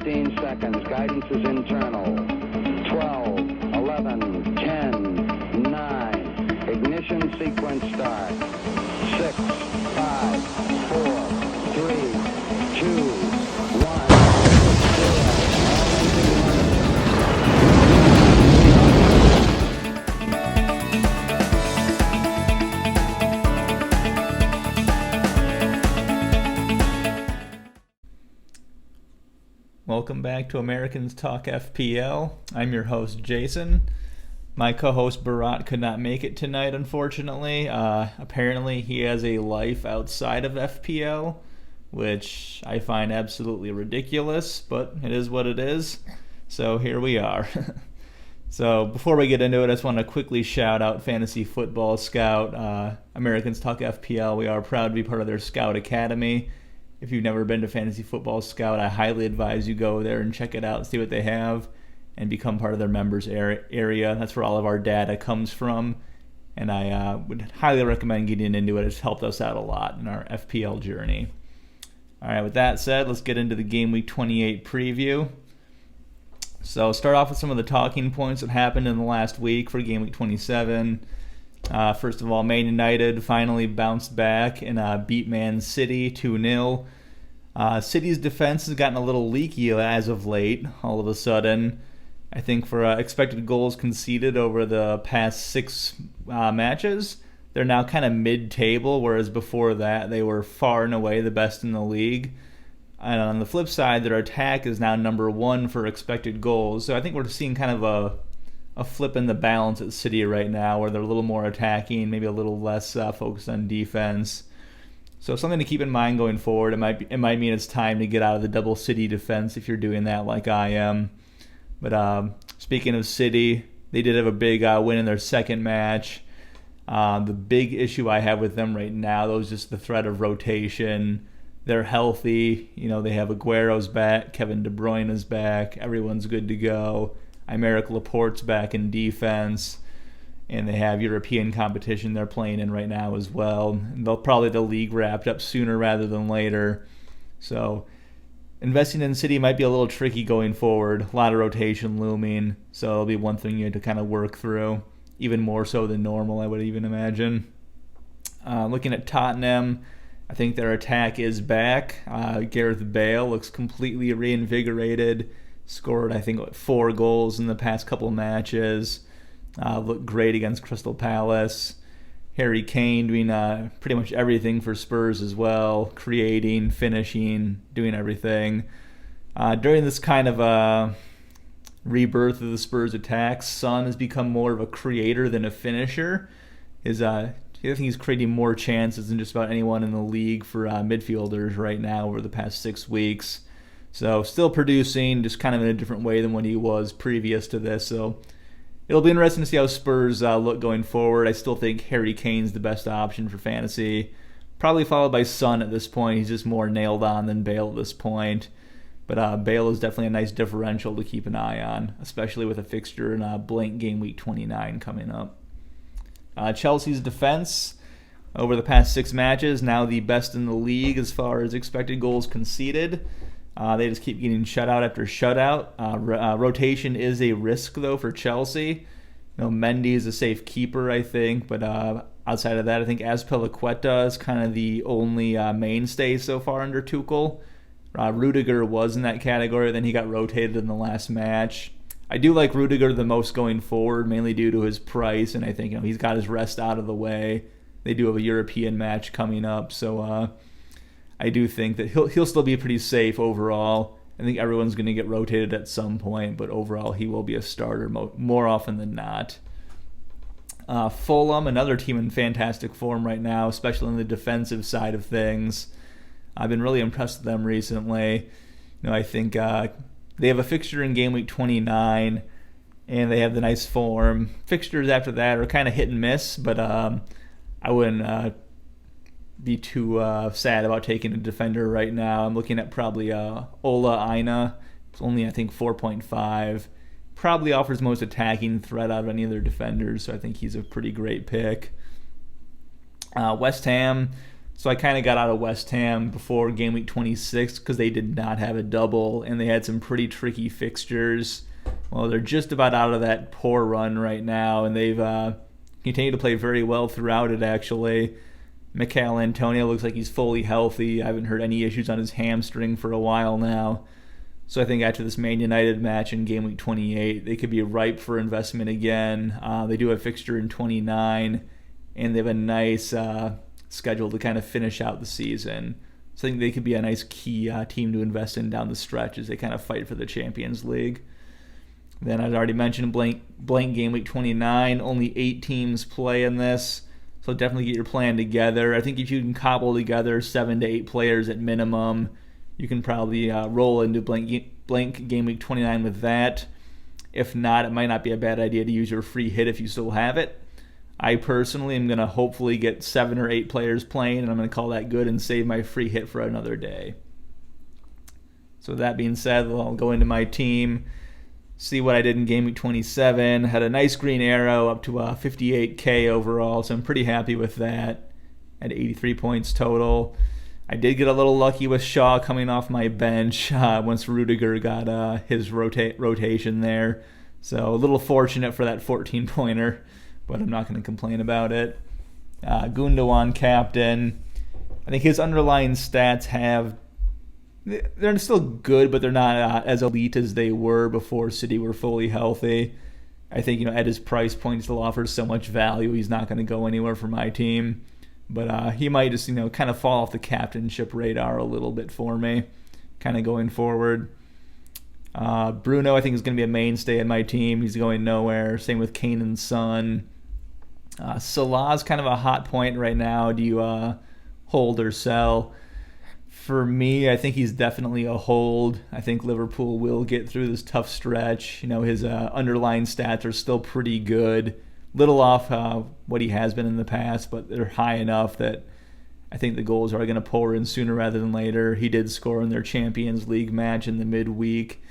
15 seconds. Guidance is internal. 12, 11, 10, 9. Ignition sequence start. 6, 5, 4, 3, 2, 1. Welcome back to Americans Talk FPL. I'm your host, Jason. My co-host, Barat, could not make it tonight, unfortunately. Apparently, he has a life outside of FPL, which I find absolutely ridiculous, but it is what it is. So here we are. So before we get into it, I just want to quickly shout out Fantasy Football Scout, Americans Talk FPL. We are proud to be part of their Scout Academy. If you've never been to Fantasy Football Scout, I highly advise you go there and check it out, see what they have, and become part of their members area. That's where all of our data comes from, and I would highly recommend getting into it. It's helped us out a lot in our FPL journey. All right, with that said, let's get into the Game Week 28 preview. So start off with some of the talking points that happened in the last week for Game Week 27. First of all, Man United finally bounced back and beat Man City 2-0. City's defense has gotten a little leaky as of late, all of a sudden. I think for expected goals conceded over the past 6 matches, they're now kind of mid-table, whereas before that they were far and away the best in the league. And on the flip side, their attack is now number 1 for expected goals. So I think we're seeing kind of a flip in the balance at City right now, where they're a little more attacking, maybe a little less focused on defense. So something to keep in mind going forward. It might mean it's time to get out of the double City defense if you're doing that like I am. But speaking of City, they did have a big win in their second match. The big issue I have with them right now, though, is just the threat of rotation. They're healthy. You know, they have Aguero's back, Kevin De Bruyne is back, everyone's good to go. Aymeric Laporte's back in defense, and they have European competition they're playing in right now as well. And they'll probably the league wrapped up sooner rather than later. So investing in City might be a little tricky going forward. A lot of rotation looming, so it'll be one thing you have to kind of work through, even more so than normal, I would even imagine. Looking at Tottenham, I think their attack is back. Gareth Bale looks completely reinvigorated. Scored, I think, 4 goals in the past couple matches. Looked great against Crystal Palace. Harry Kane doing pretty much everything for Spurs as well. Creating, finishing, doing everything. During this kind of rebirth of the Spurs attack, Son has become more of a creator than a finisher. I think he's creating more chances than just about anyone in the league for midfielders right now over the past 6 weeks. So still producing, just kind of in a different way than when he was previous to this. So it'll be interesting to see how Spurs look going forward. I still think Harry Kane's the best option for fantasy. Probably followed by Son at this point. He's just more nailed on than Bale at this point. But Bale is definitely a nice differential to keep an eye on, especially with a fixture in blank Game Week 29 coming up. Chelsea's defense over the past 6 matches, now the best in the league as far as expected goals conceded. They just keep getting shutout after shutout. Rotation is a risk, though, for Chelsea. You know, Mendy is a safe keeper, I think, but outside of that, I think Azpilicueta is kind of the only mainstay so far under Tuchel. Rudiger was in that category, then he got rotated in the last match. I do like Rudiger the most going forward, mainly due to his price, and I think he's got his rest out of the way. They do have a European match coming up, so I do think that he'll still be pretty safe overall. I think everyone's going to get rotated at some point, but overall he will be a starter more often than not. Fulham, another team in fantastic form right now, especially on the defensive side of things. I've been really impressed with them recently. I think they have a fixture in Game Week 29, and they have the nice form. Fixtures after that are kind of hit and miss, but I wouldn't be too sad about taking a defender right now. I'm looking at probably Ola Aina. It's only, I think, 4.5. Probably offers most attacking threat out of any of their defenders, so I think he's a pretty great pick. West Ham, So I kind of got out of West Ham before game week 26 because they did not have a double and they had some pretty tricky fixtures. Well, they're just about out of that poor run right now, and they've continued to play very well throughout it, actually. Mikel Antonio looks like he's fully healthy. I haven't heard any issues on his hamstring for a while now. So I think after this Man United match in game week 28, they could be ripe for investment again. They do have a fixture in 29, and they have a nice schedule to kind of finish out the season. So I think they could be a nice key team to invest in down the stretch as they kind of fight for the Champions League. Then I'd already mentioned blank game week 29. Only 8 teams play in this, so definitely get your plan together. I think if you can cobble together 7 to 8 players at minimum, you can probably roll into blank game week 29 with that. If not, it might not be a bad idea to use your free hit if you still have it. I personally am going to hopefully get 7 or 8 players playing, and I'm going to call that good and save my free hit for another day. So with that being said, I'll go into my team, see what I did in game week 27. Had a nice green arrow up to 58K overall, so I'm pretty happy with that. At 83 points total. I did get a little lucky with Shaw coming off my bench once Rudiger got his rotation there. So a little fortunate for that 14-pointer, but I'm not going to complain about it. Gundogan captain. I think his underlying stats they're still good, but they're not as elite as they were before City were fully healthy. I think, at his price point, he still offers so much value. He's not going to go anywhere for my team. But he might just, kind of fall off the captainship radar a little bit for me, kind of going forward. Bruno, I think, is going to be a mainstay in my team. He's going nowhere. Same with Kane and Son. Salah's kind of a hot point right now. Do you hold or sell? For me, I think he's definitely a hold. I think Liverpool will get through this tough stretch. His underlying stats are still pretty good. Little off what he has been in the past, but they're high enough that I think the goals are going to pour in sooner rather than later. He did score in their Champions League match in the midweek.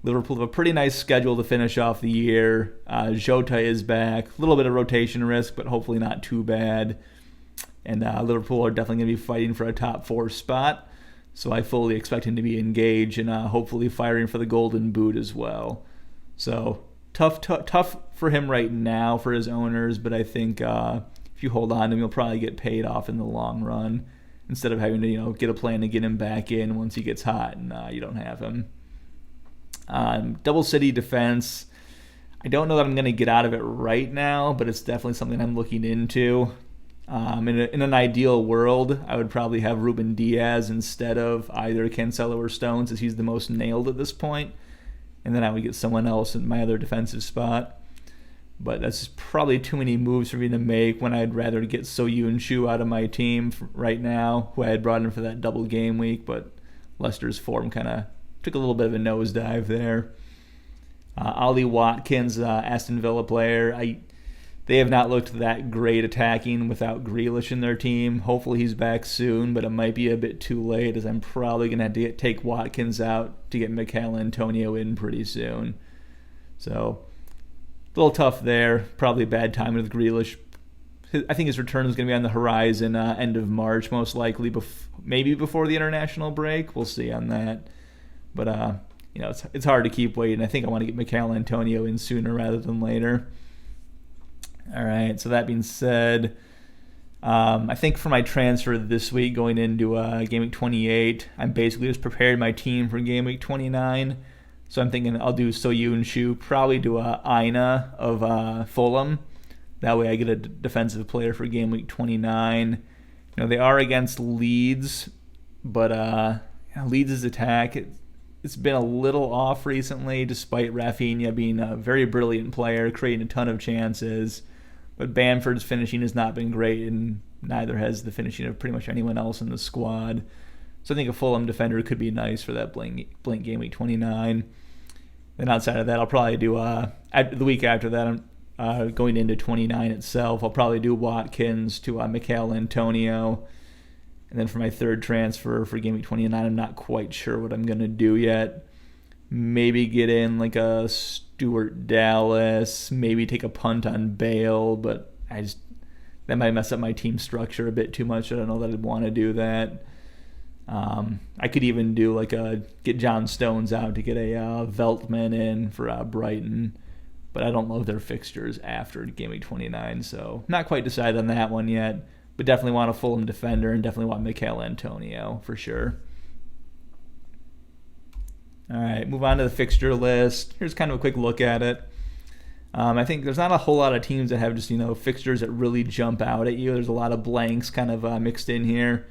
Liverpool have a pretty nice schedule to finish off the year. Jota is back. A little bit of rotation risk, but hopefully not too bad. And Liverpool are definitely going to be fighting for a top 4 spot. So I fully expect him to be engaged and hopefully firing for the Golden Boot as well. So tough for him right now for his owners, but I think if you hold on to him, you'll probably get paid off in the long run instead of having to get a plan to get him back in once he gets hot and you don't have him. Double City defense. I don't know that I'm going to get out of it right now, but it's definitely something I'm looking into. In an ideal world, I would probably have Ruben Diaz instead of either Cancelo or Stones, as he's the most nailed at this point. And then I would get someone else in my other defensive spot. But that's probably too many moves for me to make when I'd rather get Soyuncu out of my team right now, who I had brought in for that double game week. But Leicester's form kind of took a little bit of a nosedive there. Ollie Watkins, Aston Villa player. They have not looked that great attacking without Grealish in their team. Hopefully he's back soon, but it might be a bit too late as I'm probably going to have to take Watkins out to get Mikel Antonio in pretty soon. So a little tough there. Probably a bad time with Grealish. I think his return is going to be on the horizon end of March, most likely, maybe before the international break. We'll see on that. But, it's hard to keep waiting. I think I want to get Mikel Antonio in sooner rather than later. All right, so that being said, I think for my transfer this week going into Game Week 28, I'm basically just preparing my team for Game Week 29. So I'm thinking I'll do Soyuncu, probably do Aina of Fulham. That way I get a defensive player for Game Week 29. They are against Leeds, but Leeds' attack, it's been a little off recently, despite Rafinha being a very brilliant player, creating a ton of chances. But Bamford's finishing has not been great, and neither has the finishing of pretty much anyone else in the squad. So I think a Fulham defender could be nice for that blank Game Week 29. Then outside of that, I'll probably do, the week after that, I'm going into 29 itself, I'll probably do Watkins to Mikel Antonio. And then for my third transfer for Game Week 29, I'm not quite sure what I'm going to do yet. Maybe get in like a Stuart Dallas, maybe take a punt on Bale, but that might mess up my team structure a bit too much. I don't know that I'd want to do that. I could even do like get John Stones out to get a Veltman in for Brighton, but I don't love their fixtures after Game Week 29, so not quite decided on that one yet, but definitely want a Fulham defender and definitely want Mikel Antonio for sure. All right, move on to the fixture list. Here's kind of a quick look at it. I think there's not a whole lot of teams that have just, fixtures that really jump out at you. There's a lot of blanks kind of mixed in here.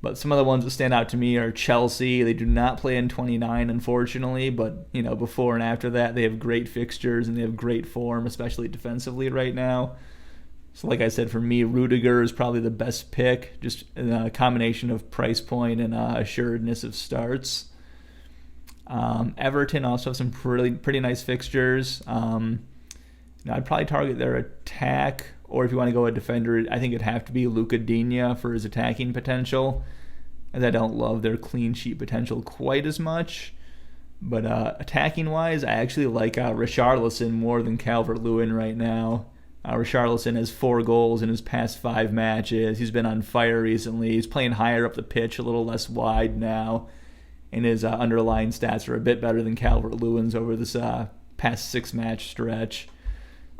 But some of the ones that stand out to me are Chelsea. They do not play in 29, unfortunately, but before and after that, they have great fixtures and they have great form, especially defensively right now. So like I said, for me, Rudiger is probably the best pick, just in a combination of price point and assuredness of starts. Everton also have some pretty nice fixtures. I'd probably target their attack, or if you want to go a defender, I think it'd have to be Luca Digne for his attacking potential, as I don't love their clean sheet potential quite as much. But attacking-wise, I actually like Richarlison more than Calvert-Lewin right now. Richarlison has 4 goals in his past 5 matches. He's been on fire recently. He's playing higher up the pitch, a little less wide now, and his underlying stats are a bit better than Calvert-Lewin's over this past 6-match stretch.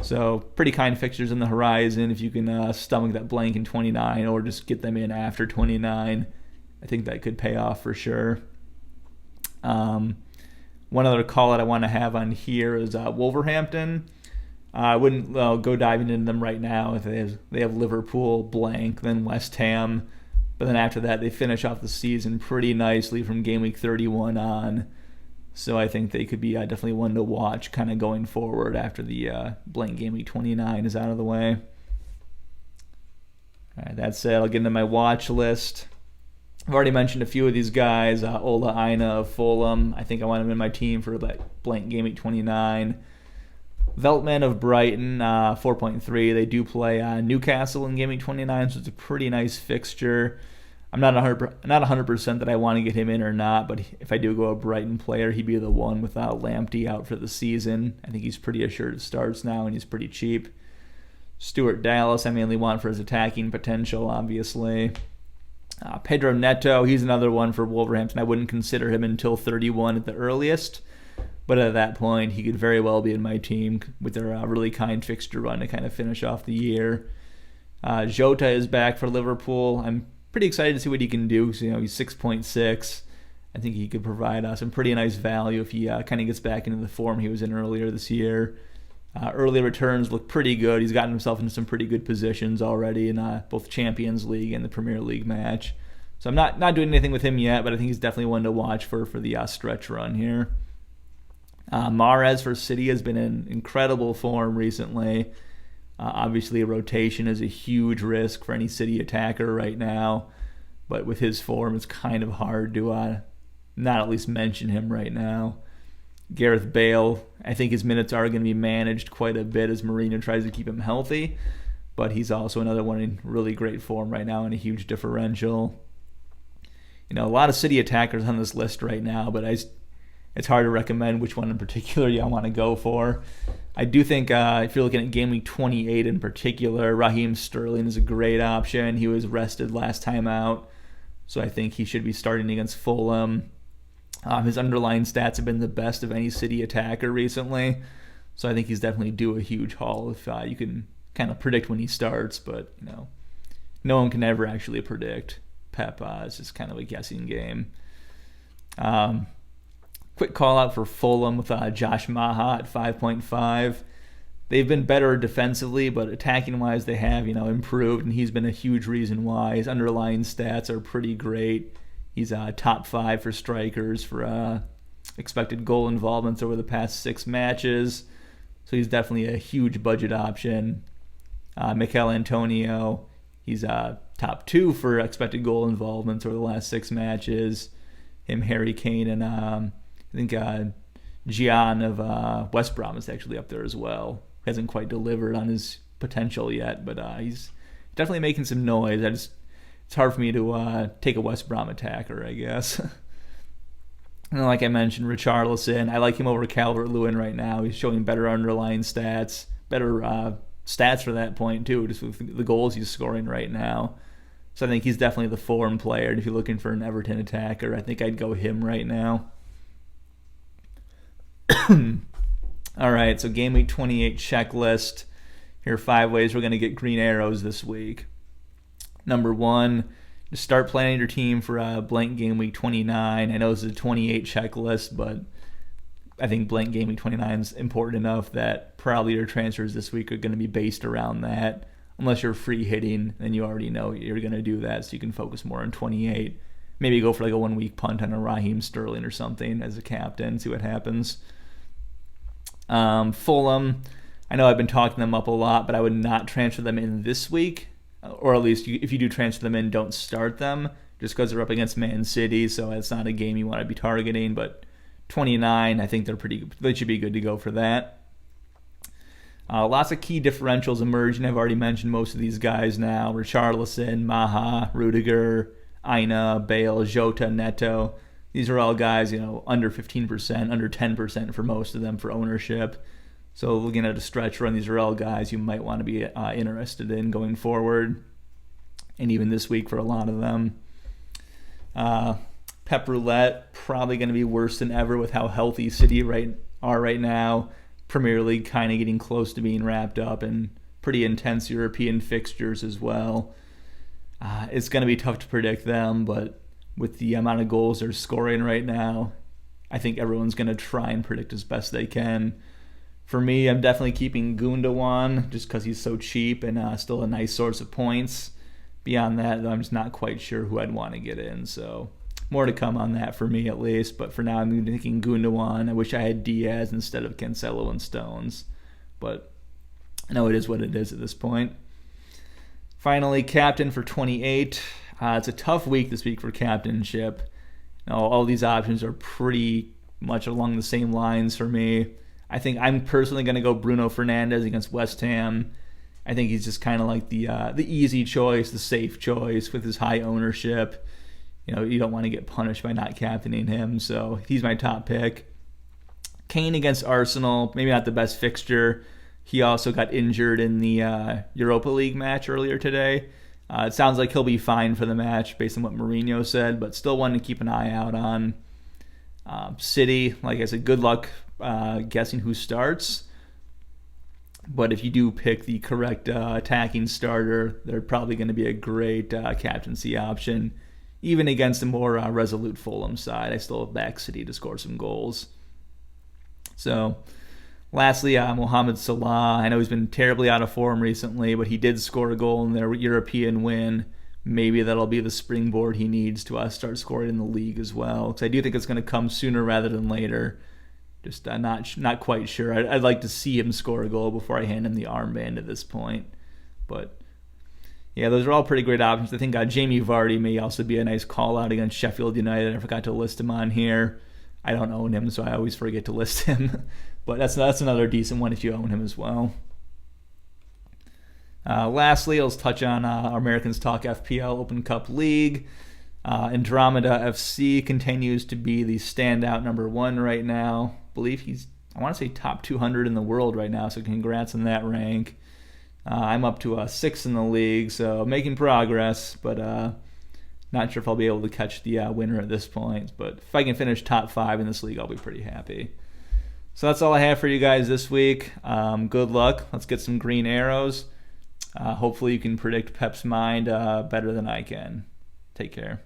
So pretty kind fixtures in the horizon if you can stomach that blank in 29 or just get them in after 29. I think that could pay off for sure. One other call that I want to have on here is Wolverhampton. I wouldn't go diving into them right now if they have Liverpool blank, then West Ham. But then after that, they finish off the season pretty nicely from game week 31 on. So I think they could be definitely one to watch kind of going forward after the blank game week 29 is out of the way. All right, that's it. I'll get into my watch list. I've already mentioned a few of these guys. Ola Aina of Fulham. I think I want him in my team for that blank game week 29. Veltman of Brighton, 4.3. They do play Newcastle in game week 29, so it's a pretty nice fixture. I'm not 100% that I want to get him in or not, but if I do go a Brighton player, he'd be the one without Lamptey out for the season. I think he's pretty assured of starts now, and he's pretty cheap. Stuart Dallas, I mainly want for his attacking potential, obviously. Pedro Neto, he's another one for Wolverhampton. I wouldn't consider him until 31 at the earliest, but at that point, he could very well be in my team with their really kind fixture run to kind of finish off the year. Jota is back for Liverpool. I'm pretty excited to see what he can do. So, he's 6.6. I think he could provide some pretty nice value if he kind of gets back into the form he was in earlier this year. Early returns look pretty good. He's gotten himself into some pretty good positions already in both Champions League and the Premier League match. So I'm not doing anything with him yet, but I think he's definitely one to watch for the stretch run here. Mahrez for City has been in incredible form recently. Obviously, a rotation is a huge risk for any City attacker right now, but with his form, it's kind of hard to not at least mention him right now. Gareth Bale, I think his minutes are going to be managed quite a bit as Mourinho tries to keep him healthy, but he's also another one in really great form right now and a huge differential. A lot of City attackers on this list right now, but it's hard to recommend which one in particular you want to go for. I do think if you're looking at game week 28 in particular, Raheem Sterling is a great option. He was rested last time out, so I think he should be starting against Fulham. His underlying stats have been the best of any City attacker recently, so I think he's definitely due a huge haul if you can kind of predict when he starts, but no one can ever actually predict. Pep is just kind of a guessing game. Quick call out for Fulham with Josh Maha at 5.5. They've been better defensively, but attacking-wise they have, improved, and he's been a huge reason why. His underlying stats are pretty great. He's top 5 for strikers for expected goal involvements over the past 6 matches, so he's definitely a huge budget option. Mikel Antonio, he's top 2 for expected goal involvements over the last 6 matches. Him, Harry Kane, and I think Gian of West Brom is actually up there as well. Hasn't quite delivered on his potential yet, but he's definitely making some noise. It's hard for me to take a West Brom attacker, I guess. And like I mentioned, Richarlison, I like him over Calvert-Lewin right now. He's showing better underlying stats, better stats for that point too, just with the goals he's scoring right now. So I think he's definitely the form player. And if you're looking for an Everton attacker, I think I'd go him right now. All right, so game week 28 checklist. Here are 5 ways we're going to get green arrows this week. Number 1, just start planning your team for a blank game week 29. I know this is a 28 checklist, but I think blank game week 29 is important enough that probably your transfers this week are going to be based around that. Unless you're free hitting, then you already know you're going to do that, so you can focus more on 28. Maybe go for like a 1-week punt on a Raheem Sterling or something as a captain, see what happens. Fulham, I know I've been talking them up a lot, but I would not transfer them in this week, or at least if you do transfer them in, don't start them, just because they're up against Man City, so it's not a game you want to be targeting. But 29, I think they should be good to go for that. Lots of key differentials emerging. I've already mentioned most of these guys now. Richarlison, Maha, Rudiger, Aina, Bale, Jota, Neto. These are all guys, under 15%, under 10% for most of them for ownership. So looking at a stretch run, these are all guys you might want to be interested in going forward. And even this week for a lot of them. Pep Roulette, probably going to be worse than ever with how healthy City are right now. Premier League kind of getting close to being wrapped up, and pretty intense European fixtures as well. It's going to be tough to predict them, but with the amount of goals they're scoring right now, I think everyone's going to try and predict as best they can. For me, I'm definitely keeping Gundogan just because he's so cheap and still a nice source of points. Beyond that, I'm just not quite sure who I'd want to get in, so more to come on that for me at least. But for now, I'm thinking Gundogan. I wish I had Diaz instead of Cancelo and Stones, but I know it is what it is at this point. Finally, captain for 28. It's a tough week this week for captainship. All these options are pretty much along the same lines for me. I think I'm personally going to go Bruno Fernandes against West Ham. I think he's just kind of like the easy choice, the safe choice with his high ownership. You don't want to get punished by not captaining him, so he's my top pick. Kane against Arsenal, maybe not the best fixture. He also got injured in the Europa League match earlier today. It sounds like he'll be fine for the match based on what Mourinho said, but still one to keep an eye out on. City, like I said, good luck guessing who starts. But if you do pick the correct attacking starter, they're probably going to be a great captaincy option. Even against a more resolute Fulham side, I still back City to score some goals. So, lastly, Mohamed Salah. I know he's been terribly out of form recently, but he did score a goal in their European win. Maybe that'll be the springboard he needs to start scoring in the league as well. Because I do think it's going to come sooner rather than later. Just not quite sure. I'd like to see him score a goal before I hand him the armband at this point. But yeah, those are all pretty great options. I think Jamie Vardy may also be a nice call-out against Sheffield United. I forgot to list him on here. I don't own him, so I always forget to list him. But that's another decent one if you own him as well. Lastly, let's touch on our Americans Talk FPL Open Cup League. Andromeda FC continues to be the standout number 1 right now. I believe he's, I want to say, top 200 in the world right now, so congrats on that rank. I'm up to 6 in the league, so making progress, but not sure if I'll be able to catch the winner at this point. But if I can finish top 5 in this league, I'll be pretty happy. So that's all I have for you guys this week. Good luck. Let's get some green arrows. Hopefully you can predict Pep's mind better than I can. Take care.